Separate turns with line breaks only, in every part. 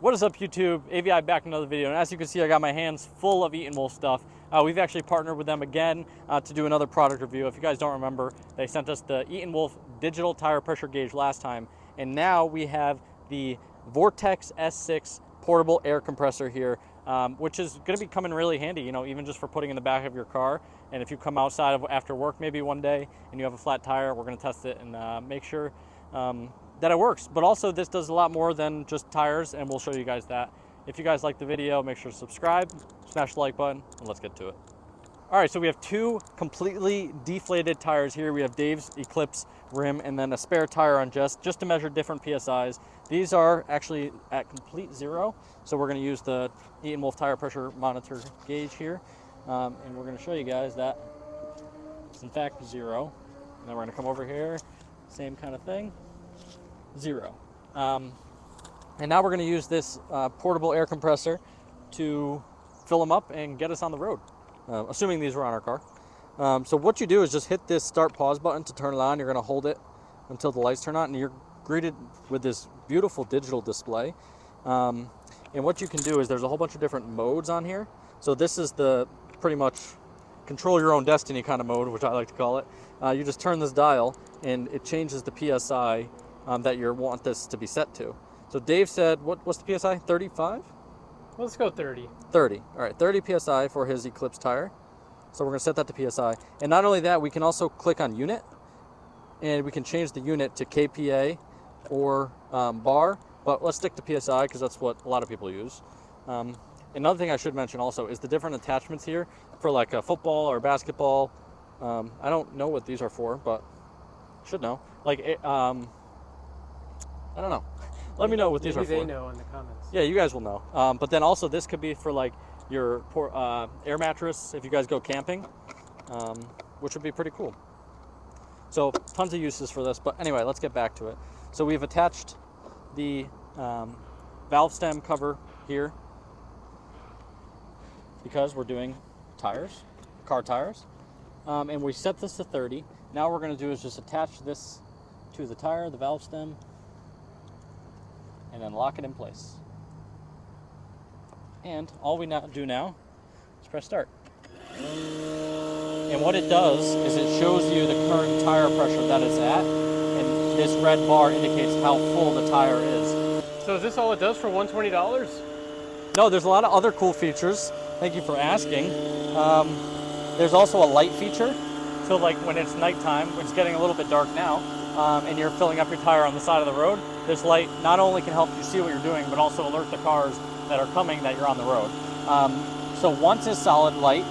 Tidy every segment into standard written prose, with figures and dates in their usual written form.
What is up, YouTube? AVI back in another video, and as you can see, I got my hands full of Etenwolf stuff. We've actually partnered with them again to do another product review. If you guys don't remember, they sent us the Etenwolf digital tire pressure gauge last time, and now we have the Vortex S6 portable air compressor here, which is going to be coming really handy, you know, even just for putting in the back of your car. And if you come outside of after work maybe one day and you have a flat tire, we're going to test it and make sure that it works. But also, this does a lot more than just tires, and we'll show you guys that. If you guys like the video, make sure to subscribe, smash the like button, and let's get to it. All right, so we have two completely deflated tires here. We have Dave's Eclipse rim and then a spare tire on just to measure different PSIs. These are actually at complete zero, so we're going to use the Etenwolf tire pressure monitor gauge here, and we're going to show you guys that it's in fact zero. And then we're going to come over here, same kind of thing. Zero. And now we're going to use this portable air compressor to fill them up and get us on the road, assuming these were on our car. So what you do is just hit this start pause button to turn it on. You're going to hold it until the lights turn on, and you're greeted with this beautiful digital display. And what you can do is there's a whole bunch of different modes on here. So this is the pretty much control your own destiny kind of mode, which I like to call it. You just turn this dial and it changes the PSI that you want this to be set to. So Dave said, what's the PSI? 35?
Let's go 30.
30. All right, 30 PSI for his Eclipse tire. So we're going to set that to PSI. And not only that, we can also click on unit, and we can change the unit to KPA or bar. But let's stick to PSI because that's what a lot of people use. Another thing I should mention also is the different attachments here for like a football or basketball. I don't know what these are for, but should know. Like, I don't know. Let me know what these are for.
Maybe they know in the comments.
Yeah, you guys will know. But then also this could be for like your air mattress if you guys go camping, which would be pretty cool. So tons of uses for this. But anyway, let's get back to it. So we've attached the valve stem cover here because we're doing tires, car tires. And we set this to 30. Now what we're going to do is just attach this to the tire, the valve stem, and then lock it in place. And all we do now is press start. And what it does is it shows you the current tire pressure that it's at, and this red bar indicates how full the tire is.
So is this all it does for $120?
No, there's a lot of other cool features. Thank you for asking. There's also a light feature. So like when it's nighttime, it's getting a little bit dark now, and you're filling up your tire on the side of the road, this light not only can help you see what you're doing, but also alert the cars that are coming that you're on the road. So once it's solid light,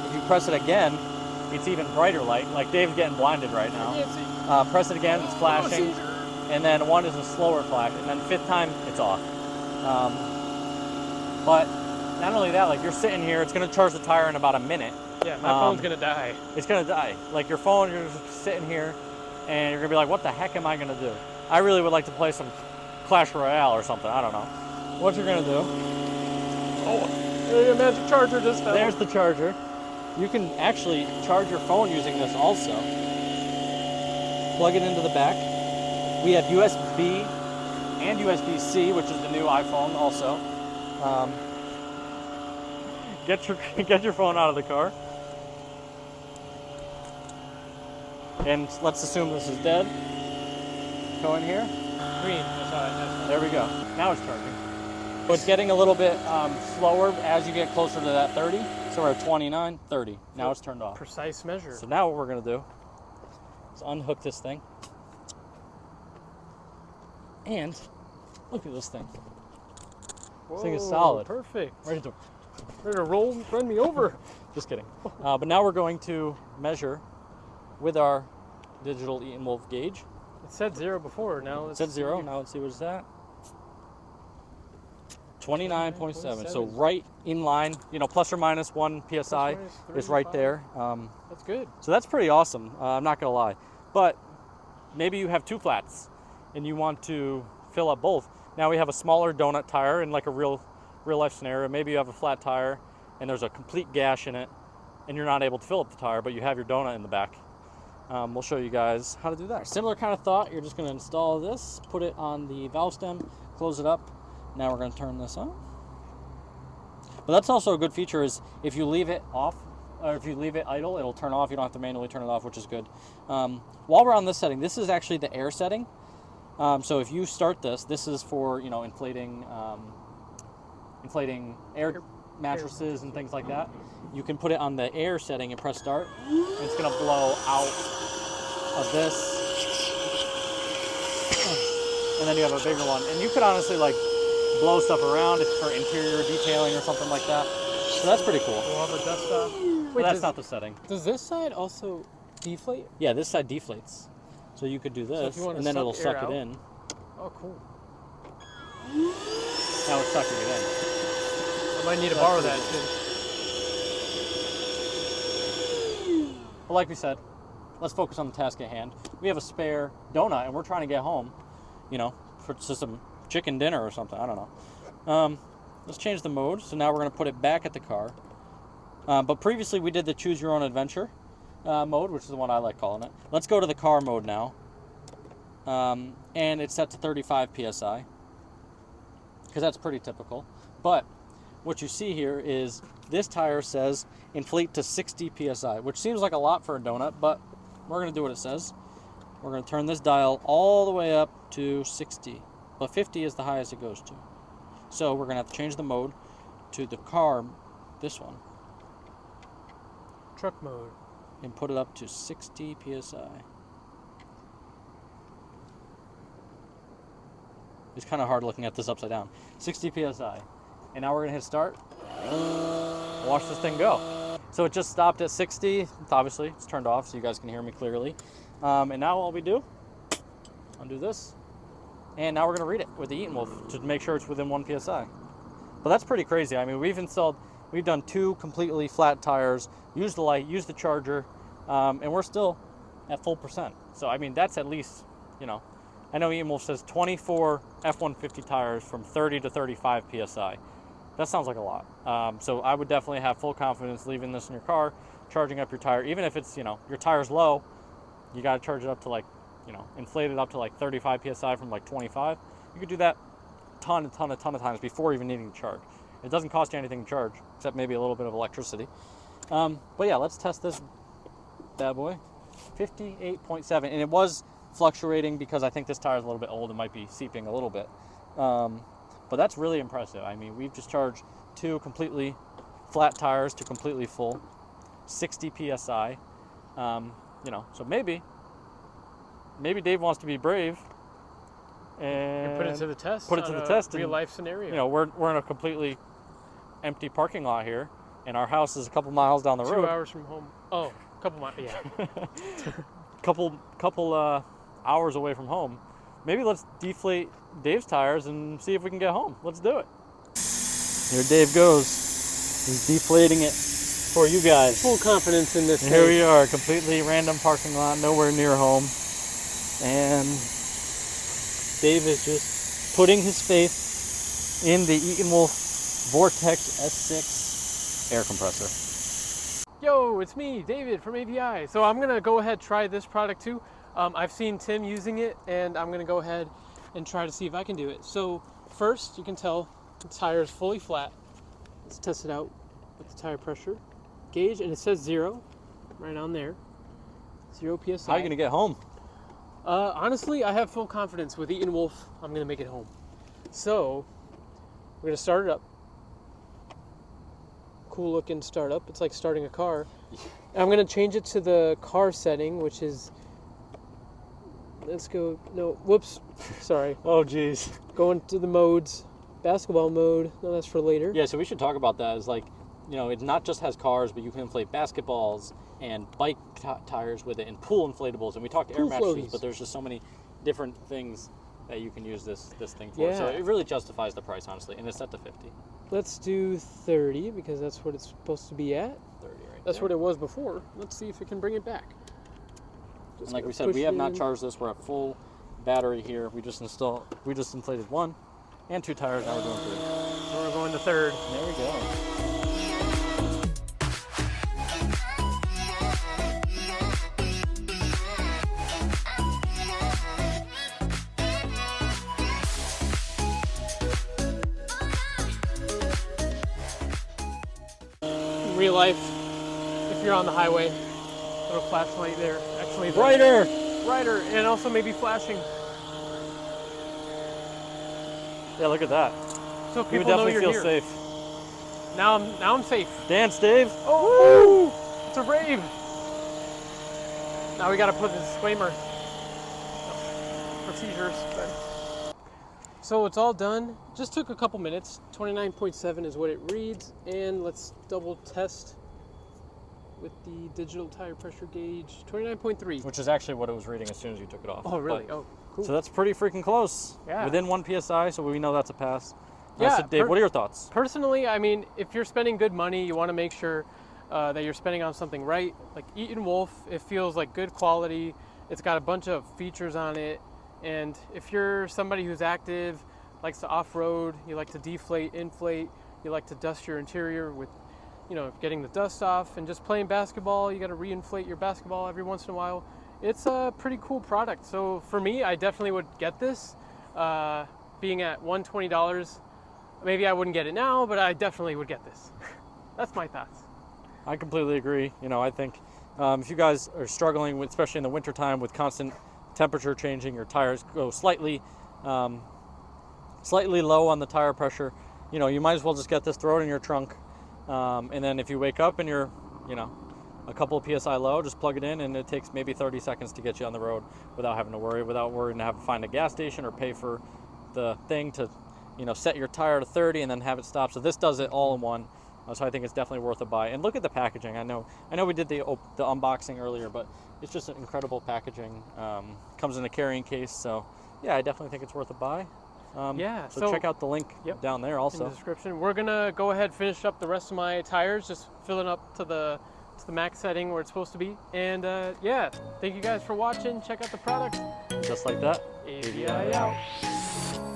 if you press it again, it's even brighter light. Like Dave's getting blinded right now. Press it again, it's flashing. And then one is a slower flash, and then fifth time, it's off. But not only that, like you're sitting here, it's gonna charge the tire in about a minute.
Yeah, my phone's gonna die.
It's gonna die. Like your phone, you're just sitting here, and you're gonna be like, what the heck am I gonna do? I really would like to play some Clash Royale or something, I don't know. What you're gonna do.
Oh, a magic charger just fell.
There's the charger. You can actually charge your phone using this also. Plug it into the back. We have USB and USB-C, which is the new iPhone also. Get your phone out of the car. And let's assume this is dead. Go in here.
Green. That's all right.
There we go. Now it's charging. So it's getting a little bit slower as you get closer to that 30. So we're at 29, 30. Now it's turned off.
Precise measure.
So now what we're going to do is unhook this thing. And look at this thing.
Whoa,
This thing is solid.
Perfect.
Ready to
run me over.
Just kidding. But now we're going to measure with our digital Etenwolf gauge.
It said 0 before. Now
It said 0. Now let's see what it's at. 29.7. So right in line, you know, plus or minus 1 PSI is right there.
That's good.
So that's pretty awesome. I'm not going to lie. But maybe you have two flats and you want to fill up both. Now we have a smaller donut tire in like a real life scenario. Maybe you have a flat tire and there's a complete gash in it and you're not able to fill up the tire, but you have your donut in the back. We'll show you guys how to do that. Similar kind of thought. You're just going to install this, put it on the valve stem, close it up, Now we're going to turn this on. But that's also a good feature is if you leave it off, or if you leave it idle, it'll turn off. You don't have to manually turn it off, which is good. While we're on this setting, this is actually the air setting. So if you start this is for, you know, inflating air mattresses and things like that. You can put it on the air setting and press start, and it's going to blow out of this. And then you have a bigger one. And you could honestly, like, blow stuff around for interior detailing or something like that. So that's pretty cool.
We'll have a dust off.
But that's not the setting.
Does this side also deflate?
Yeah, this side deflates. So you could do this, and then it'll suck it in.
Oh, cool.
Now it's sucking it in.
I might need to borrow that too.
But like we said, let's focus on the task at hand. We have a spare donut, and we're trying to get home, you know, for some chicken dinner or something. I don't know. Let's change the mode. So now we're going to put it back at the car. But previously we did the choose your own adventure mode, which is the one I like calling it. Let's go to the car mode now. And it's set to 35 PSI. Because that's pretty typical. But what you see here is this tire says inflate to 60 PSI, which seems like a lot for a donut, but we're going to do what it says. We're going to turn this dial all the way up to 60, but 50 is the highest it goes to. So we're going to have to change the mode to the car, this one.
Truck mode.
And put it up to 60 PSI. It's kind of hard looking at this upside down. 60 PSI. And now we're going to hit start. Watch this thing go. So it just stopped at 60. Obviously, it's turned off so you guys can hear me clearly. And now all we do, undo this. And now we're going to read it with the Etenwolf to make sure it's within 1 PSI. But that's pretty crazy. I mean, we've done 2 completely flat tires, used the light, used the charger, and we're still at full percent. So, I mean, that's at least, you know, I know Etenwolf says 24 F-150 tires from 30 to 35 PSI. That sounds like a lot. So I would definitely have full confidence leaving this in your car, charging up your tire. Even if it's, you know, your tire's low, you got to charge it up to like, you know, inflate it up to like 35 PSI from like 25. You could do that a ton of times before even needing to charge. It doesn't cost you anything to charge, except maybe a little bit of electricity. But yeah, let's test this bad boy. 58.7, and it was fluctuating because I think this tire is a little bit old. It might be seeping a little bit. But that's really impressive. I mean, we've just charged 2 completely flat tires to completely full, 60 PSI. You know, so maybe Dave wants to be brave and
put it to the test.
Put it to the test.
Real life scenario.
You know, we're in a completely empty parking lot here, and our house is a couple miles down the road.
2 hours from home. Oh, a couple miles. Yeah.
couple hours away from home. Maybe let's deflate Dave's tires and see if we can get home. Let's do it. Here Dave goes. He's deflating it for you guys.
Full confidence in this.
Here we are, completely random parking lot, nowhere near home. And Dave is just putting his faith in the Etenwolf Vortex S6 air compressor.
Yo, it's me, David from AVI. So I'm gonna go ahead and try this product too. I've seen Tim using it, and I'm gonna go ahead and try to see if I can do it. So first, you can tell the tire is fully flat. Let's test it out with the tire pressure gauge, and it says 0 right on there. 0 PSI.
How are you gonna get home?
Honestly, I have full confidence with Etenwolf. I'm gonna make it home. So we're gonna start it up. Cool looking startup. It's like starting a car. I'm gonna change it to the car setting, which is, let's go, no, whoops, sorry.
Oh geez.
Going to the modes, basketball mode, no, that's for later.
Yeah, so we should talk about that. Is like, you know, it not just has cars, but you can inflate basketballs and bike tires with it, and pool inflatables, and we talked air mattresses, but there's just so many different things that you can use this thing for. Yeah. So it really justifies the price, honestly, and it's set to 50.
Let's do 30, because that's what it's supposed to be at.
30 right
That's
there.
what it was before. Let's see if it can bring it back.
And like we said, we have not charged this. We're at full battery here. We just inflated 1 and 2 tires. Now we're doing 3.
So we're going to 3rd.
There we go.
real life, if you're on the highway, little flashlight there. Actually,
Brighter!
brighter, and also maybe flashing.
Yeah, look at that.
So
You
people
would
know
definitely
you're
feel
here.
safe.
Now I'm safe.
Dance, Dave.
Oh, it's a rave. Now we gotta put a disclaimer. Procedures. So it's all done. Just took a couple minutes. 29.7 is what it reads, and let's double test with the digital tire pressure gauge. 29.3.
Which is actually what it was reading as soon as you took it off.
Oh, really?
But-
Oh, cool.
So that's pretty freaking close.
Yeah.
Within 1 PSI, so we know that's a pass.
Yeah,
So Dave, what are your thoughts?
Personally, I mean, if you're spending good money, you want to make sure that you're spending on something right. Like Etenwolf, it feels like good quality. It's got a bunch of features on it. And if you're somebody who's active, likes to off-road, you like to deflate, inflate, you like to dust your interior with, you know, getting the dust off, and just playing basketball, you got to re-inflate your basketball every once in a while. It's a pretty cool product. So for me, I definitely would get this. Being at $120, maybe I wouldn't get it now, but I definitely would get this. That's my thoughts.
I completely agree. You know, I think if you guys are struggling, with, especially in the wintertime with constant temperature changing, your tires go slightly low on the tire pressure, you know, you might as well just get this, throw it in your trunk, and then if you wake up and you're, you know, a couple of PSI low, just plug it in, and it takes maybe 30 seconds to get you on the road without having to worry, without worrying to have to find a gas station or pay for the thing to, you know, set your tire to 30 and then have it stop. So this does it all in one. So I think it's definitely worth a buy. And look at the packaging. I know we did the unboxing earlier, but it's just an incredible packaging. Comes in a carrying case, so yeah, I definitely think it's worth a buy.
Yeah.
So check out the link down there also.
In the description. We're gonna go ahead and finish up the rest of my tires, just filling up to the max setting where it's supposed to be. And yeah, thank you guys for watching. Check out the product.
Just like that.
AVI out.